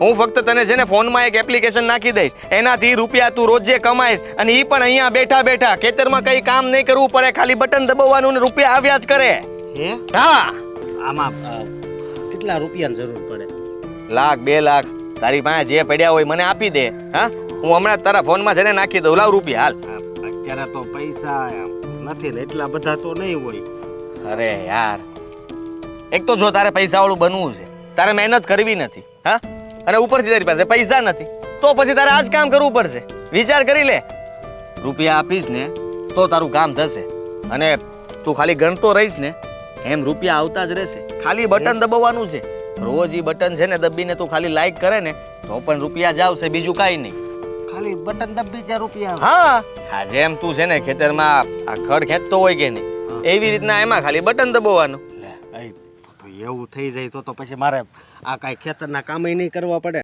હું ફક્ત તને છે ને ફોનમાં એક એપ્લિકેશન નાખી દઈશ, એનાથી રૂપિયા તું રોજે કમાઈશ, અને ઈ પણ અહીંયા બેઠા બેઠા. ખેતરમાં કઈ કામ નહીં કરવું પડે, ખાલી બટન દબાવવાનું ને રૂપિયા આવ્યા જ કરે. હે હા, આમાં કેટલા રૂપિયાની જરૂર પડે? લાખ 2 લાખ તારી પાસે જે પડ્યા હોય મને આપી દે. હા, હું હમણાં જ તારા ફોનમાં છે ને નાખી દઉં. લાવ રૂપિયા હાલ. અત્યારે તો પૈસા નથી ને એટલા બધા તો નહીં હોય. અરે યાર, એક તો જો તારે પૈસા વાળું બનવું છે, તારે મહેનત કરવી નથી. હા, અને ઉપરથી તારી પાસે પૈસા નથી, તો પછી તારે આ જ કામ કરવું પડશે. વિચાર કરી લે, રૂપિયા આપીશ ને તો તારું કામ થશે, અને તું ખાલી ગણતો રહીશ ને એમ રૂપિયા આવતા જ રહેશે. ખાલી બટન દબાવવાનું છે. રોજ ઈ બટન છે ને દબીને તું ખાલી લાઈક કરે ને તો પણ રૂપિયા જ આવશે, બીજું કાંઈ નહીં. ખાલી બટન દબી ત્યાં રૂપિયા આવે? હા હા, જેમ તું છે ને ખેતરમાં આ ખડ ખેંચતો હોય કે નહીં, એવી રીતના એમાં ખાલી બટન દબાવવાનું. તો એવું થઈ જાય તો પછી મારે આ કાંઈ ખેતરના કામ નહીં કરવા પડે.